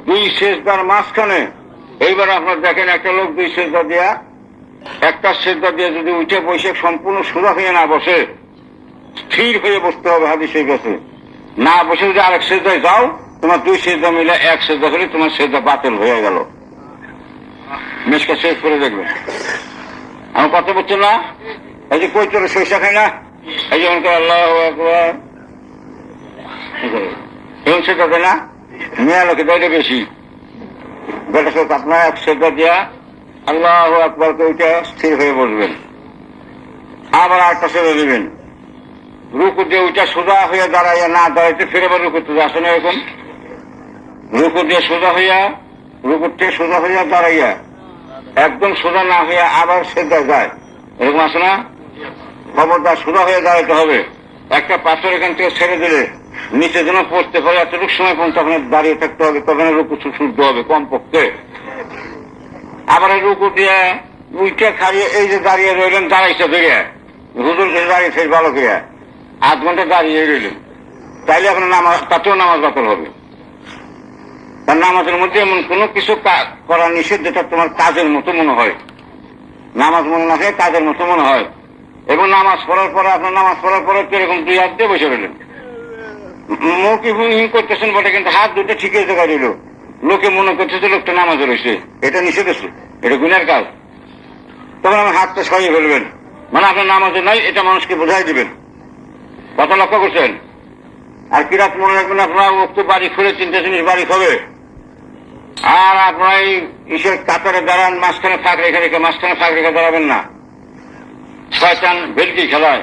দুই সেজদার মাঝখানে। এইবার আপনার দেখেন একটা লোক দুই সেজদা দিয়া, একটা সেজদা দিয়ে যদি উঠে বসে সম্পূর্ণ সোজা হয়ে না বসে, স্থির হয়ে বসতে হবে হাদিসে গেছে। না বসে যদি আরেক সেজদায় যাও, তোমার দুই সেজদা মিলে এক সেজদা হলে তোমার সেজদা বাতিল হয়ে গেল। মেশকা শেষ করে দেখবেন। আমার কথা বলছে না? এই যে কই চলে সরিষা খাই না, এই যেমন করে আল্লাহু আকবার এবং সেটা দেয় না, মেয়া লোকে দেয় বেশি। বেটা সব আপনার এক সেজদা দিয়া আল্লাহু আকবারকে ওইটা স্থির হয়ে বসবেন, আবার আরেকটা সেজদা দিবেন, রুকু দিয়ে ওইটা সোজা হয়ে দাঁড়াইয়া না দাঁড়াইতে ফিরে আবার রুকুতে আসে না এরকম, রুকু দিয়ে সোজা হইয়া, রুকুতে সোজা হইয়া দাঁড়াইয়া একদম সোজা না হইয়া আবার সেজদা যায়, এরকম আসে না? খবরদার সোজা হয়ে দাঁড়াইতে হবে। একটা পাথর এখান থেকে ছেড়ে দিলে নিচে যেন পড়তে পারে এতটুকু সময় পর্যন্ত আপনার দাঁড়িয়ে থাকতে হবে, তখন রুকু শুদ্ধ হবে কমপক্ষে। আবার রুকু দিয়ে উইটা খাইয়ে এই যে দাঁড়িয়ে রইলেন, দাঁড়াইছে বেরিয়ে হুজুর কাছে দাঁড়িয়েছে ভালো করে 8 ঘন্টা দাঁড়িয়ে রইলেন, তাইলে আপনার নামাজ, তাতেও নামাজ বাতিল হবে। তার নামাজের মধ্যে এমন কোনো কিছু করা নিষেধ যেটা তোমার কাজের মতো মনে হয়, নামাজ মনে না হয় কাজের মতো মনে হয়। এবং নামাজ পড়ার পরে আপনার নামাজ পড়ার পরে কিরকম 2 হাত দিয়ে বসে রইলেন, মুখে হিং করতেছেন বটে কিন্তু হাত দুটো ঠিকই জায়গায় রইল, লোকে মনে করতেছে লোকটা নামাজে রয়েছে, এটা নিষেধ আছে, এটা গুনার কাজ। তখন আমার হাতটা সরিয়ে ফেলবেন, মানে আপনার নামাজে নাই এটা মানুষকে বোঝাই দিবেন। কথা লক্ষ্য করছেন? আর কিরাত মনে রাখবেন, আপনার একটু বাড়ি খুলে 3টা জিনিস বাড়ি হবে। আর আপনার এই ইসের কাতারে দাঁড়ান, মাঝখানে ফাঁক রেখে রেখে, মাঝখানে ফাঁক রেখে দাঁড়াবেন না, শয়তান ভেলকি খেলায়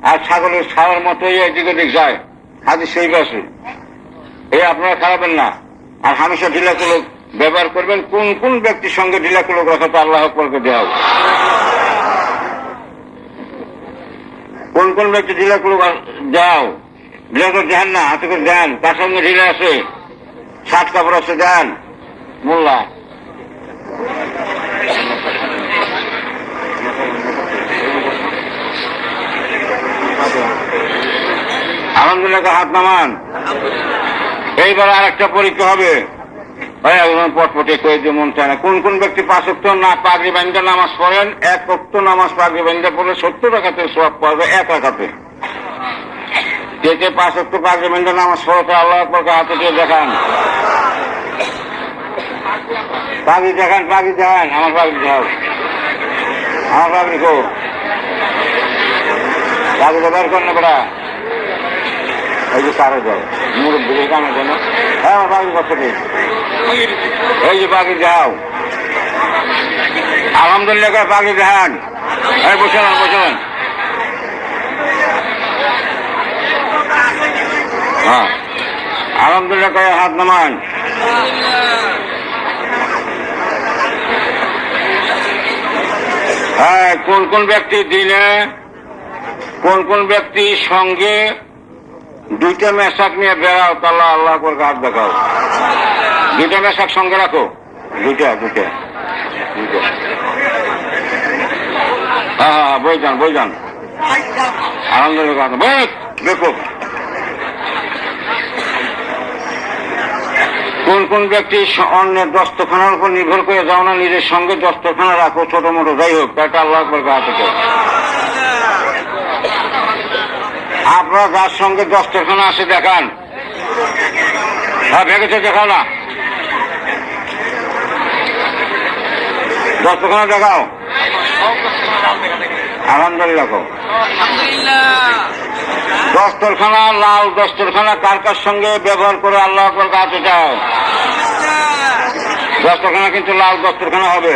আর ছাগলের ছাওয়ার মতোই এদিক ওদিক যায়, হাদিস সেই আছে, এই আপনারা খারাপেন না। আর হামেশা ঢিলাকুলোক ব্যবহার করবেন। কোন কোন ব্যক্তির সঙ্গে ঢিলাকুলোক রাখা তো আল্লাহ আকবারকে দেওয়া, কোন কোন ব্যক্তি ঢিলাকুলোক যাও, ঢিলাকুলোক দেন না, হাতে করে দেন, তার সঙ্গে ঢিলা আছে, 7 কাপড় আছে দেন, মোল্লা আলহামদুলিল্লাহ হাত নামান। এইবার আর একটা পরীক্ষা হবে, পটপটে করে দিয়ে মন চায় না। কোন কোন ব্যক্তি 5 ওয়াক্ত না পাগড়ি বান্ধে নামাজ পড়েন, 1 ওয়াক্ত নামাজ পাগড়ি বান্ধে পড়লে 70 রাকাতের সওয়াব পাবে 1 রাকাতে। কে 5 ওয়াক্ত পাগড়ি বান্ধে নামাজ পড়ে আল্লাহু আকবার হাতে দিয়ে দেখান, পাগড়ি দেখান, পাগড়ি দেখান, আমার পাগড়ি দেখাও, আমার পাগড়ি কো পাগড়ি ব্যবহার করেন না বেড়া, এই যে কারো যাও মুরব্বী কামে কেন, হ্যাঁ আমার পাগড়ি কষ্ট দিই, এই যে পাগড়ি যাও, আলহামদুলিল্লাহ পাগড়ি দেখান, এই বসেন বসেন, হ্যাঁ আলহামদুলিল্লাহ হাত নামান। হ্যাঁ কোন কোন ব্যক্তি দিনে, কোন কোন ব্যক্তি সঙ্গে 2টা মেশাক নিয়ে বেড়াও, তাহলে আল্লাহ করে হাত দেখাও, 2টা মেশাক সঙ্গে রাখো, 2টা হ্যাঁ হ্যাঁ বই যান আলহামদুলিল্লাহ দেখো। কোন কোন ব্যক্তি অন্যের দস্তখানার উপর নির্ভর করে যাও না, নিজের সঙ্গে দস্তখানা রাখো, ছোট মোটো যাই হোক, তাটা আল্লাহ আকবার হাত দেখাও। আপনার যার সঙ্গে দস্তখানা আছে দেখান, হ্যাঁ ভেঙেছে দেখাও না, দস্তখানা দেখাও, আলহামদুলিল্লাহ। দস্তরখানা, লাল দস্তরখানা কার কার সঙ্গে ব্যবহার করে আল্লাহ আকবার হাতে দাও। দস্তরখানা কিন্তু লাল দস্তরখানা হবে,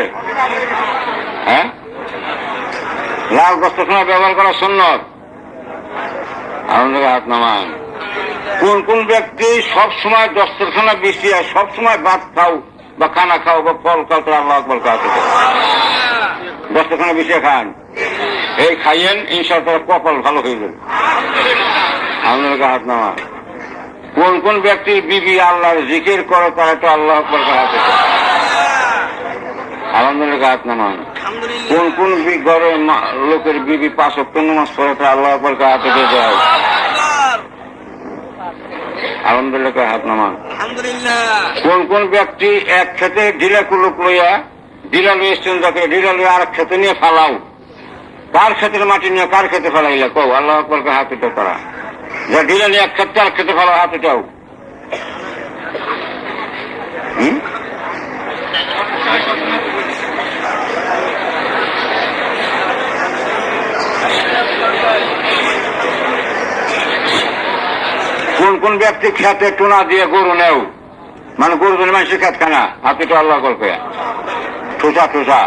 হ্যাঁ লাল দস্তরখানা ব্যবহার করা সুন্নত। আলহামদুলিল্লাহ হাত নামান। কোন কোন ব্যক্তি সব সময় দস্তরখানা বিছিয়ে সব সময় ভাত খাও বা খানা খাও বা ফল খাও, তো আল্লাহ আকবার হাতে দাও, দস্তরখানা বিছিয়ে খান, এই খাইয়েন ইনশাআল্লাহ কপাল ভালো হয়ে যাবে। আলহামদুলিল্লাহ হাত নামান। কোন কোন ব্যক্তি বিবি আল্লাহর জিকির করে, তারা তো আল্লাহ আকবার হাতে দাও, আলহামদুলিল্লাহ হাত নামান। কোন কোন ঘরের লোকের বিবি 5 ওয়াক্ত নামাজ পড়ে, তা আল্লাহ আকবার হাতে দিয়ে দেয়, আলহামদুলিল্লাহ হাত নামান। আলহামদুলিল্লাহ। কোন কোন ব্যক্তি এক ক্ষেতে ঢিলা কুলুক লইয়া ঢিলা লইয়া যাকে ঢিলা লইয়া আর ক্ষেতে নিয়ে ফালাও, কার ক্ষেতের মাটি নিয়ে কার ক্ষেতে ফেলাইলা কও? আল্লাহ আকবরকে হাত উঠে করা। যা ঢিলা নিয়ে এক ক্ষেত্রে আর ক্ষেতে ফেলাও, হাত উঠাও। কোন কোন ব্যক্তি খেতে টোনা দিয়ে গরু নেও, মানে গরু ধরে মানুষের খেত খানা, হাতে তো আল্লাহ করবে ঠোসা ঠোসা।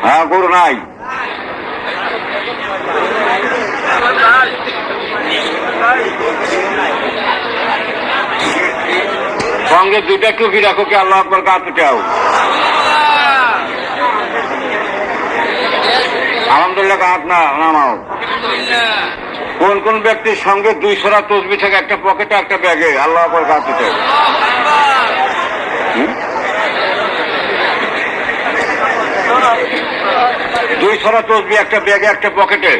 হ্যাঁ গরু নাই, সঙ্গে দুইটা টুপি রাখো, কি আল্লাহ আকবর হাত উঠাও। আলহামদুলিল্লাহ হাত না নামাও। কোন কোন ব্যক্তির সঙ্গে 2 ছড়া তসবি থাকে একটা পকেটে একটা ব্যাগে, আল্লাহ আকবার হাত উঠাও। 2 ছড়া তসবি একটা ব্যাগে একটা পকেটে,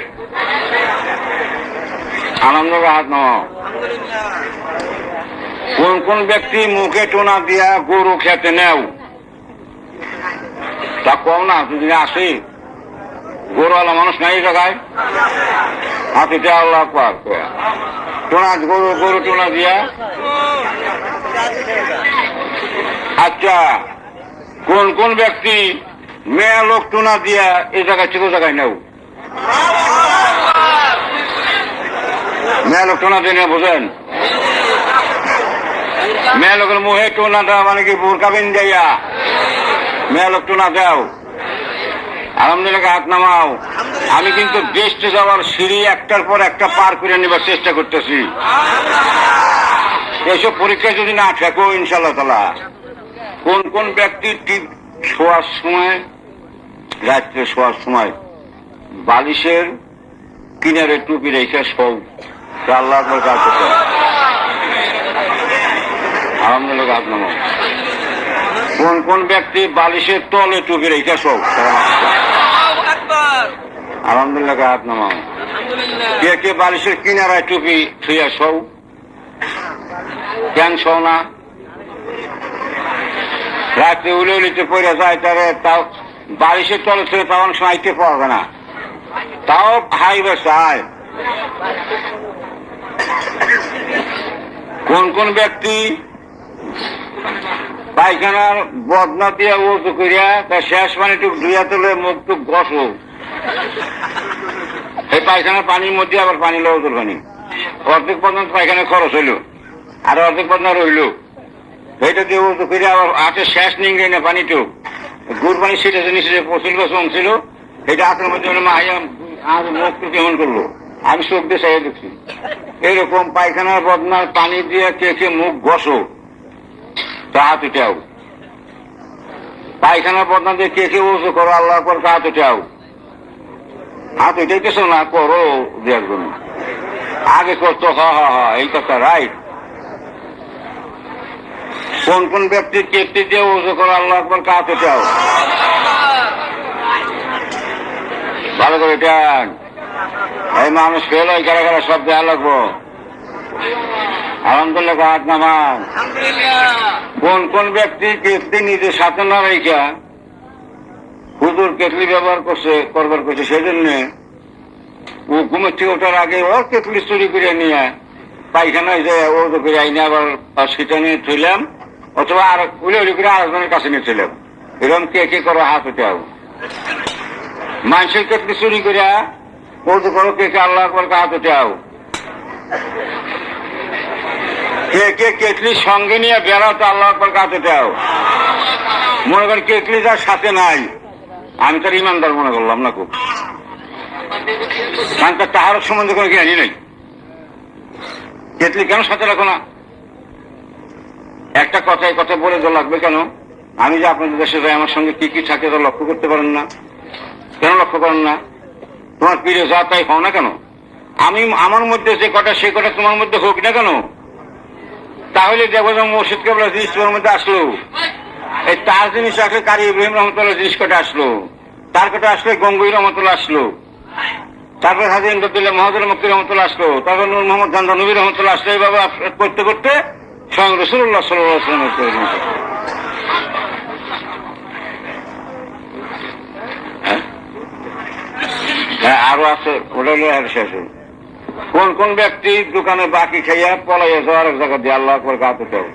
আলহামদুলিল্লাহ হাত নামাও। কোন কোন ব্যক্তি মুখে টোনা দিয়া গরু খেতে নেও, তা কম না, যদি আসি গরুওয়ালা মানুষ নাই এই জায়গায়, হাতে আল্লাহ আকবার টোনা গরু গরু টোনা দিয়া। আচ্ছা, কোন কোন ব্যক্তি মেয়ে লোক টোনা দিয়া এই জায়গায় থেকে জায়গায় নেও, মেয়ে লোক টোনা দিয়ে বোঝেন? মেয়ে লোকের মুহে টোনাটা মানে কি বোরকা বেন যাইয়া মেয়ে লোক টোনা দাও। আলহামদুলিল্লাহ হাত নামাও। আমি কিন্তু দেশে যাওয়ার সিঁড়ি একটার পর একটা পার করে নেবার চেষ্টা করতেছি। এসব পরীক্ষায় যদি না ঠেকো ইনশাল্লাহ তাআলা। কোন কোন ব্যক্তি শোয়ার সময়, রাত্রে শোয়ার সময় বালিশের কিনারে টুপি রেখে শোও, আল্লাহ আকবার কাজ করতে। আলহামদুলিল্লাহ হাত নামাও। কোন কোন ব্যক্তি বালিশের তলে টুপি রেখে শোও, আলহামদুলিল্লাহ হাত নামাও। কে কে বালিশের কিনারায় টুপি ছুঁয়া শোও, কেন শোও না? রাত্রে উলে উলিতে পড়ে যায়, তারে তাও বালিশের তলে ছেড়ে তাও অনেক সময় আইতে পারবে না, তাও ভাই বেসায়। কোন কোন ব্যক্তি পায়খানার বদনা দিয়ে উজু করিয়া তার শেষ পানি টুক ধুইয়া তুলে মুখ টুক ঘষো, এই পায়খানার পানির মধ্যে আবার পানি লওয়া পানি, অর্ধেক পর্যন্ত পায়খানা খরচ হইল আর অর্ধেক পর্যন্ত রইল, এইটা দিয়ে উজু করে আবার হাতের শেষ নিংড়ে না পানিটুক গুড় পানি ছিটেছে নিচে পচিল বছর ছিল, এটা হাতের মধ্যে মাইয়া আর মুখ টুক কেমন করলো, আমি চোখ দিয়ে চাইয়া দেখছি। এইরকম পায়খানার বদনার পানি দিয়ে কে কে মুখ ঘষো, তা হাত উঠাও। পায়খানার বদনা দিয়ে কে কে উজু করো, আল্লাহ পর হাত উঠাও। হাত উঠাইতেছ না, করো দেওয়ার জন্য আগে করতো, হ হ হ এই কথা রাইট। কোন কোন ব্যক্তির কেটে দিয়ে উজু করো, আল্লাহ পর হাত উঠাও। ভালো করে টান, এই মানুষ ফেল হয় কারা কারা সব দেওয়া লাগবো। আলহামদুলিল্লাহ হাত নামান। কোন কোন ব্যক্তি কেটলি নিজের সাথে না রেখা হুজুর কেটলি ব্যবহার করবার করছে, সেই জন্য ও ঘুমের থেকে ওঠার আগে ওর কেটলি চুরি করে নিয়ে পায়খানায় যায় ও করে আইনে আবার সেটা নিয়ে থইলাম, অথবা আর উলে উলি করে আরেকজনের কাছে নিয়ে ছিলাম। এরকম কে কে করো, হাত উঠাও। মানুষের কেটলি চুরি করিয়া ওজু করো, কে কে আল্লাহ আকবার হাত উঠাও। কে কে কেটলি সঙ্গে নিয়ে বেড়াও, তো আল্লাহ আকবার হাত উঠাও। মনে করেন কেটলি যার সাথে নাই, আমি তার ইমানদার মনে করলাম না খুব, কারণ তার তাহার সম্বন্ধে কোনো জ্ঞানই নেই। কেটলি কেন সাথে রাখো না? একটা কথায় কথা বলে তো লাগবে কেন? আমি যে আপনাদের দেশে যাই, আমার সঙ্গে কি কি থাকে তা লক্ষ্য করতে পারেন না কেন? লক্ষ্য করেন না? তোমার প্রিয় যা তাই হও না কেন? আমি আমার মধ্যে যে কটা সে কটা তোমার মধ্যে হোক না কেন? তাহলে দেখো যে মুর্শিদ কেবলা জিনিস তোমার মধ্যে আসলো, এই তার জিনিস আসলে কারি ইব্রাহিম রহমতুল্লাহ জিনিস কটা আসলো, তার কটা আসলে গঙ্গুই রহমতুল্লাহ আসলো। তারপর হাজি ইমদাদুল্লাহ মহাজুর মুক্তি রহমতুল্লাহ আসলো, তারপর নূর মোহাম্মদ জান্দা নবী রহমতুল্লাহ আসলো। এইভাবে করতে করতে স্বয়ং রাসূলুল্লাহ সাল্লাল্লাহু আলাইহি ওয়াসাল্লামের পরিণত। হ্যাঁ, আরো আছে, ওটা হলো শেষ। কোন কোন ব্যক্তি দোকানে বাকি খাইয়া পলাইয়া যাওয়ার এক জায়গা দিয়ে আল্লাহ আকবার গাতে দেয়।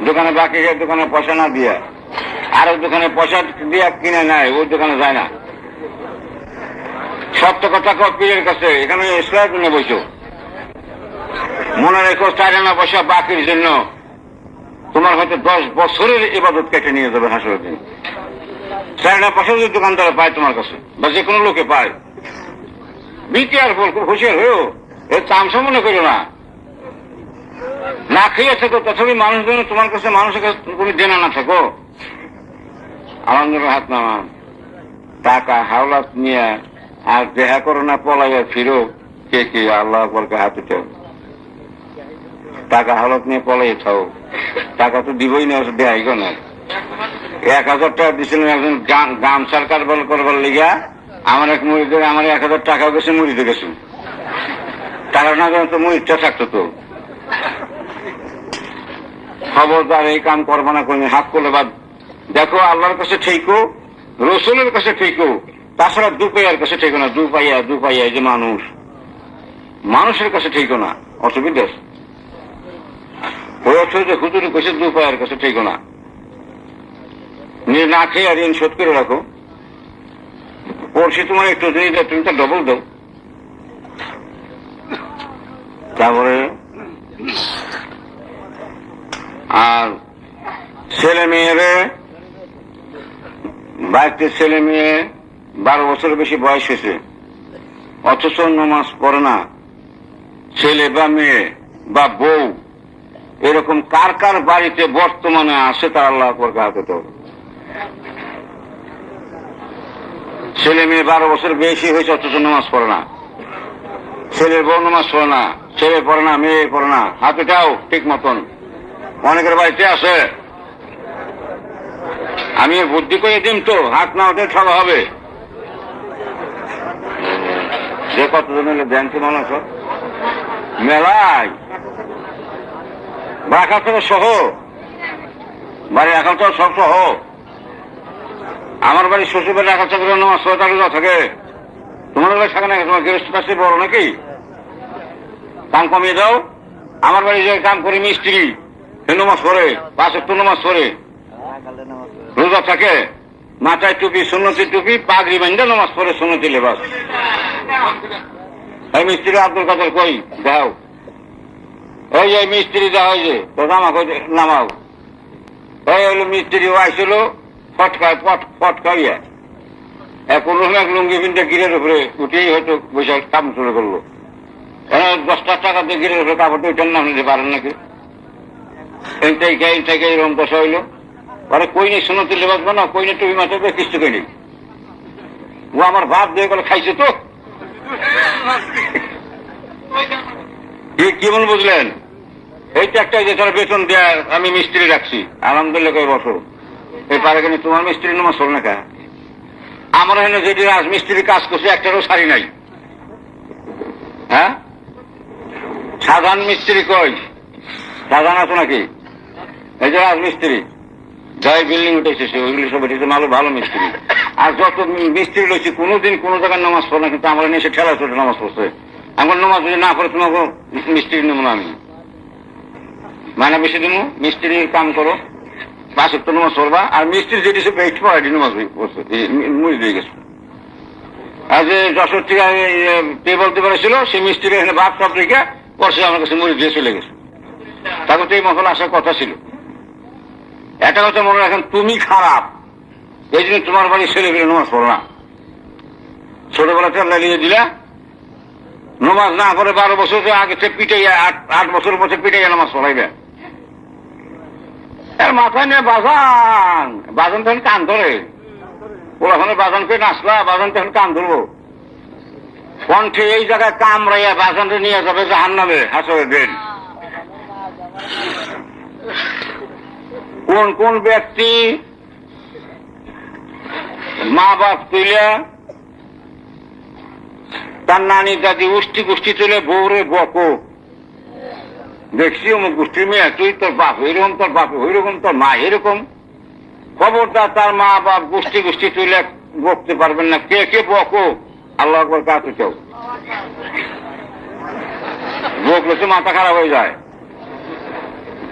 দোকানে বাকি খাই, দোকানে পয়সা না দিয়া আরেক দোকানে পয়সা দিয়া কিনে নেয়, ওই দোকানে যায় না। সত্য কথা কও পীরের কাছে, এখানে ইসলামের জন্য বসো। মনে রেখো 4 আনা পয়সা বাকির জন্য তোমার হয়তো 10 বছরের ইবাদত কেটে নিয়ে যাবে হাসরের দিন। 4 আনা পয়সা যদি দোকানদার পায় তোমার কাছে বা যে কোনো লোকে পায়, বি কেয়ারফুল, খুব হুঁশিয়ার হয়েও এর তামসা মনে করো না। না খেয়ে থাকো তথাপি মানুষ যেন তোমার কাছে, মানুষের কাছে তুমি দেনা না থাকো। আলহামদুলিল্লাহ, হাত নামা। টাকা হাওলাত নিয়ে আর দেখা করো না, পলাইয়া ফিরো। কে কে আল্লাহ বলকে হাত উঠাও। টাকা হাওলাত নিয়ে পলাই থাও, টাকা তো দিবই না, দেখাই গো না। 1000 টাকা দিছিলেন একজন গামছার কারবার করবার লিগা, আমার এক মুড়িদের আমার 1000 টাকাও গেছে, মুড়িতে গেছে। টাকা না জানো তো মুড়িটা থাকতো তো। খবরদার এই কাম করবা না, কোনো হাত করলে বাদ। দেখো আল্লাহর কাছে ঠেকো, রসুলের কাছে ঠেকো, তাছাড়া দুপাইয়ার কাছে ঠেকো না। দুপাইয়া এই যে মানুষের কাছে ঠেকো না, অসুবিধা আছে। ওই অর্থ যে হুজুরি কইছে দুপাইয়ার কাছে ঠেকো না। না খেয়ে আর ঋণ শোধ করে রাখো। পড়ছি তোমার একটু জিনিস দেয়, তুমি তো ডবল দাও। তারপরে আর ছেলে মেয়েরে, বাড়িতে ছেলে মেয়ে 12 বছরের বেশি বয়স হয়েছে, অথচ নামাজ পড়ে না, ছেলে বা মেয়ে বা বউ, এরকম কার কার বাড়িতে বর্তমানে আসে তার আল্লাহ আকবার হাতে তো। ছেলে মেয়ে 12 বছর বেশি হয়েছে অথচ নামাজ পড়ে না, ছেলের বউ নামাজ পড়ে না, ছেলে পড়ে না, মেয়ে পড়ে না, হাতেটাও ঠিক মতন। অনেকের বাড়িতে আছে। আমি বুদ্ধি করে দিম তো, হাত না ওঠে ঠকা হবে। যে কতজন এলে ব্যাংকে মানুষ মেলায় রাখা থেকে সহ, বাড়ি রাখা তো সব সহ। আমার বাড়ির শ্বশুর বাড়ি রাখা থাকে নামাজ পড়ে তাকে থাকে। তোমার বাড়ি থাকে না, তোমার গৃহস্থ কাছে বড় নাকি? কাম কমিয়ে দাও। আমার বাড়ি যে কাম করি মিস্ত্রি, নামাজ পড়ে, 5 ওয়াক্ত নামাজ পড়ে, রোজা থাকে, মাথায় টুপি, সুন্নতি টুপি, পাগড়ি বান্ধা নামাজ পড়ে, সুন্নতি লেবাস। এই মিস্ত্রি আব্দুল কাদের কই দাও, ওই যে মিস্ত্রি যা হয় যে তো নামাও। ওই হলো মিস্ত্রি আইছিল ফটকাইয়া কোন এক লুঙ্গি পিনটা গিরের উপরে উঠেই হয়তো বসে কাম শুরু করলো। 10 টাকা দিয়ে গিরের উপরে কাপড়টা উঠেন না, নিতে পারেন নাকি? এরকম দশা হইলো। আরে কই নেই সুন্নতি লেবাস বানাও, কই নেই টুপি মাথায় কিছু কই নেই। ও আমার ভাত দিয়ে গেলে খাইছে তো। কেমন বুঝলেন? এইটা একটা যে তারা বেতন দেয়, আমি মিস্ত্রি রাখছি, আলহামদুলিল্লাহ কই বছর এই পারে কেন তোমার মিস্ত্রি নামাজ পড়ে না কা? আমার এখানে যেটি রাজমিস্ত্রি কাজ করছে একটারও শাড়ি নাই। হ্যাঁ, সাধারণ মিস্ত্রি কই? সাধারণ আছো নাকি? এই যে রাজমিস্ত্রি যাই বিল্ডিং উঠেছে সে, ওইগুলি সব উঠেছে ভালো মিস্ত্রি। আর যত মিস্ত্রি রয়েছে কোনোদিন কোনো জায়গায় নামাজ পড়ে না, কিন্তু আমার নিয়ে এসে ঠেলা চলে নামাজ পড়ছে। আমার নামাজ যদি না পড়ে তোমাকে মিস্ত্রি নেবো না আমি, মানে বেশি দিন মিস্ত্রির কাম করো, 5 ওয়াক্ত নামাজ পড়বা। আর মিস্ত্রি যেটি সে পেট পড়া নামাজ পড়ছে, মুড়ি দিয়ে গেছে। আর যে যশোর থেকে টেবল দিতে পারেছিল, সেই মিস্ত্রি এখানে ভাত সব রেখে পড়ছে, আমার কাছে মুড়ি দিয়ে চলে গেছে। তারপর তো এই মহল আসার কথা ছিল। একটা কথা মনে রাখেন, তুমি খারাপ, এই জন্য তোমার বাড়ির ছেলেগুলো নামাজ পড়ো না। ছোটবেলাতে লাগিয়ে দিলা, নামাজ না পড়ে 12 বছর আগে পিটাইয়া, 8 বছর বছর পিটাইয়া নামাজ পড়াইবে। এর মাথায় নিয়ে বাজান তখন কান ধরে, ওখানে বাজান করে নাচলা, বাজান তখন কান ধরবো কণ্ঠে এই জায়গায় কামড়াইয়া বাজানটা নিয়ে যাবে জাহান্নামে, হাসরে দেন। কোন কোন ব্যক্তি মা বাপ তুলে তার নানি দাদি উষ্টি গুষ্টি তুলে বউরে বকো, দেখছি অমুক গোষ্ঠীর মেয়ে তুই তোর বাপ এরকম, তোর বাপ ওইরকম, তোর মা এরকম। খবরদার তার মা বাপ গোষ্ঠী গোষ্ঠী তুলে বকতে পারবেন না। কে কে বকো, আল্লাহ আকবার কাছে কেউ বকলে তো মাথা খারাপ হয়ে যায়।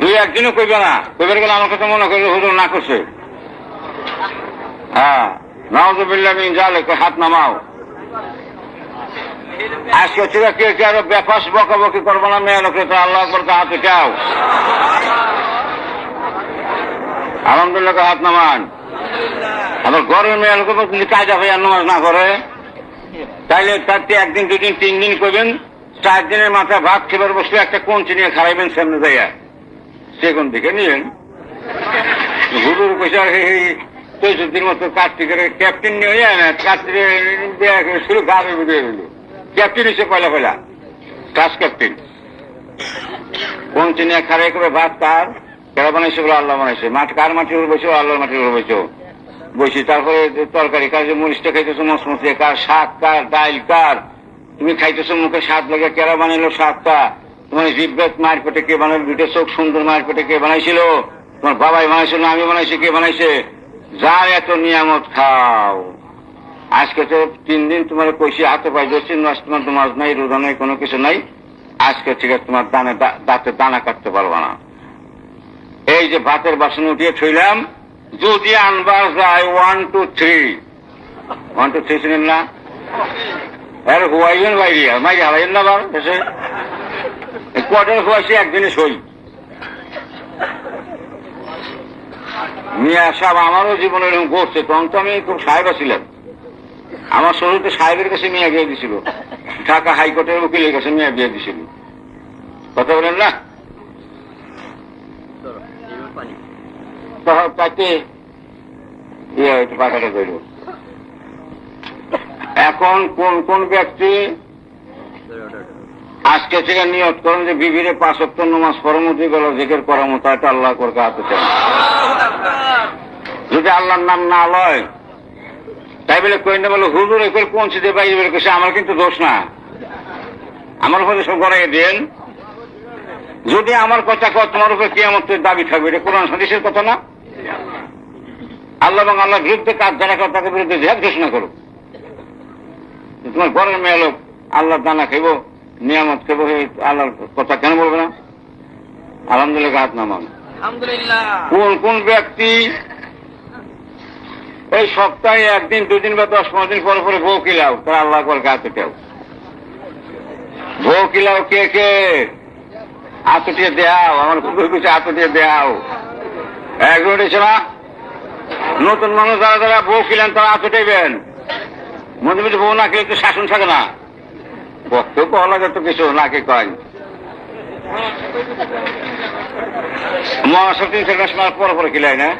দুই একদিনও কইবে না, কইবার গেলে আমার কথা মনে করলে হুজুর না করছে। হ্যাঁ, নাউযুবিল্লাহ মিন যালিক, হাত নামাও। আজকে হচ্ছে কে কে আরো বেফাস বকাবকি করবো না মেয়ে লোকে, তো আল্লাহ আকবার হাত উঠাও। আলহামদুলিল্লাহ হাত নামান। আবার ঘরের মেয়ে লোকে যদি কাজা হয়ে নামাজ না করে তাইলে তার একদিন দুদিন 3 দিন করবেন, 4 দিনের মাথায় ভাত খেবার বসলে একটা কঞ্চি নিয়ে খারাইবেন সামনে যাইয়া, সেগুন দিকে নিলেন। হুজুর পয়সা চৌষট্টির মতো কার্তিকের ক্যাপ্টেন নিয়ে যায় না, কার্তিক শুরু গাড়ি বুঝিয়ে দিল। ক্যাপ্টেন হিসেবে পয়লা ক্লাস ক্যাপ্টেন কঞ্চি নিয়ে খারাই করে ভাত কার কেরা বানাইছে বলে আল্লাহ বানাইছে। মাঠ কার মাটির উপর বসে, আল্লাহর মাটির উপর বসে বসি। তারপরে তরকারি কার, যে মরিচটা খাইতেছো মসমসে কার, শাক কার, ডাইল কার, তুমি খাইতেছো মুখে স্বাদ লাগে কেরা বানাইলো শাকটা, তোমার জিব্বেত মায়ের পেটে কে বানাইল, দুটো চোখ সুন্দর মায়ের পেটে কে বানাইছিল, তোমার বাবাই বানাইছিল না আমি বানাইছি, কে বানাইছে? যার এত নিয়ামত খাও। আজকে তো 3 দিন তোমার কইছি হাতে পাই যাচ্ছি, তোমার নামাজ নাই, রোজা নাই, কোনো কিছু নাই। আজকে ঠিক আছে তোমার দাঁতে দানা কাটতে পারবা না। এই যে ভাতের বাসন উঠিয়ে থইলাম, যদি আনবার যায় 1 2 3 1 2 3 শুনেন না, আর হুয়াইবেন বাইরে মাইকে হারাইবেন না বার এসে কোয়ার্টার হুয়াইছি একদিনে সই। মিয়া সাহেব আমারও জীবনে এরকম করছে, তখন তো আমি খুব সাহেব ছিলাম। আমার শরীরতে সাহেবের কাছে মিয়া বিয়ে দিছিল, ঢাকা হাইকোর্টের উকিলের কাছে মিয়া বিয়ে দিছিল। কথা বলেন না, তাতে পাখাটা তৈরি। এখন কোন কোন ব্যক্তি আজকে থেকে নিয়ত করেন যে বিবিরে 5 ওয়াক্ত নামাজ পরমতি গেল জিকির করার মতো, এটা আল্লাহ করকে হাতে চান। যদি আল্লাহর নাম না লয় তাই বলে কই না বলে হুজুর এগুলো পৌঁছে দিয়ে বাইরে বের করছে, আমার কিন্তু দোষ না, আমার উপরে সব করাই দেন। যদি আমার কথা কর তোমার উপরে কিয়ামতের দাবি থাকবে, এটা কোরআন হাদিসের কথা না। আল্লাহ এবং আল্লাহর বিরুদ্ধে কাজ যারা করে তাদের বিরুদ্ধে জিহাদ ঘোষণা করো। তোমার ঘরের মেয়ে লোক আল্লাহর দানা খাইব, নিয়ামত খাইব, আল্লাহর কথা কেন বলবে না? আলহামদুলিল্লাহ হাত নামান। কোন কোন ব্যক্তি এই সপ্তাহে 1 দিন 2 দিন বা 10-15 দিন পরে পরে বউ কিলাও, তারা আল্লাহ করে গাছে কেউ বউ কিলাও। কে কে আতটিয়ে দেও, আমার কুকুর কিছু আতটিয়ে দেও। একজন না নতুন মানুষ যারা যারা বউ কিলেন তারা আতটাইবেন। মধ্যে মধ্যে বউ না খেলে তো শাসন থাকে না, বক্তব্য কওয়া লাগে তো কিছু নাকি কয়। মহাসব 3-4 মাস পরে পরে কিলাই না।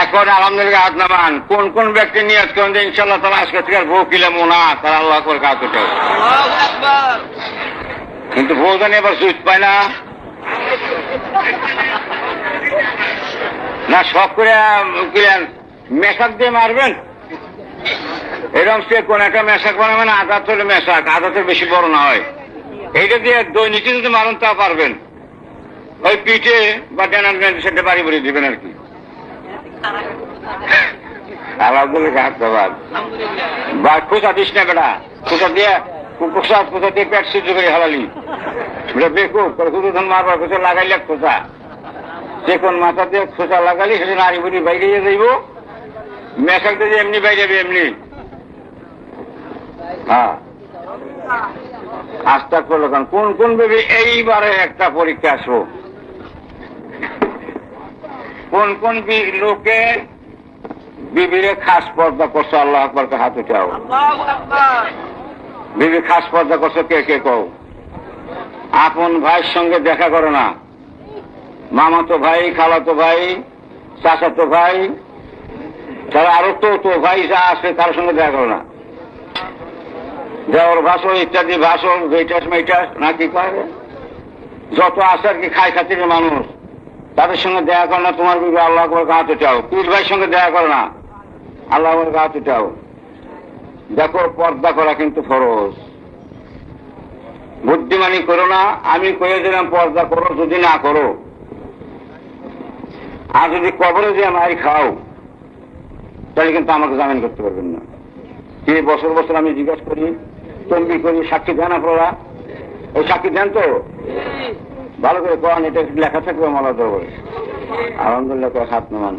এখন আলহামদুলিল্লাহ হাত নামান। কোন কোন ব্যক্তি নিয়ত করেন যে ইনশাআল্লাহ তারা আজকে থেকে বউ কিলামো না, তারা আল্লাহ করে কাজ উঠে। কিন্তু বউ জানি এবার সুইচ পায় না, না শখ করে কিলেন মেশাক দিয়ে মারবেন। এরকম সে কোন একটা মেশাক বানাবেন, আদাত হলে মেশাক, আদাতের বেশি বড় না হয়, এইটা দিয়ে দৈনিক যদি মারুন তা পারবেন। ওই পিঠে বা ডেনার সেটা বাড়ি বাড়ি দিবেন আর কি। আলহামদুলিল্লাহ হাত দেবার বা খোঁচা দিস না বেটা, খোঁচা দিয়ে খোঁচা দিয়ে পেট সহ্য করে হালালি বেটা বেকুব হুদু ধন মারবার খোঁচা লাগাইলে খোঁচা, যে কোন মাথা দিয়ে খোঁচা লাগালি সেটা নারী বুড়ি বাইরে যাইব, মেশাক দিয়ে এমনি বাইরে যাবে এমনি। হ্যাঁ আস্থা করলো কারণ কোন কোন ভেবে এইবারে একটা পরীক্ষা আসবো। কোন কোন লোকে বিবিরে খাস পর্দা করছো, আল্লাহ আকবরকে হাত উঠাও। বিবি খাস পর্দা করছো কে কে কও। আপন ভাইয়ের সঙ্গে দেখা করো না, মামাতো ভাই, খালাতো ভাই, চাচাতো ভাই, তারা আরো তো ভাই যা আছে তার সঙ্গে দেখা করো না। দেওয়ার ভাষণ ইত্যাদি ভাষণ বেটাস মেটাস নাকি করে যত আছে আর কি খাই খাতির মানুষ, তাদের সঙ্গে দেখা করো না। তোমার বিবি আল্লাহ করে হাতে চাও। পীর ভাইয়ের সঙ্গে দেখা করো না, আল্লাহ আমার গাছ উঠাও। দেখো পর্দা করা কিন্তু ফরজ। বুদ্ধিমানি করো না, আমি কয়ে দিলাম পর্দা করো, যদি না করো আর যদি কবরে দিয়ে মার খাও তাহলে কিন্তু আমাকে জামিন করতে পারবেন না। এই বছর বছর আমি জিজ্ঞাসা করি, তম্বি করি, সাক্ষী দেন আপনারা? ওই সাক্ষী দেন তো? ভালো করে কোরআন এটা লেখা থাকবে মালা দরবারে। আলহামদুলিল্লাহ, হাত নামান।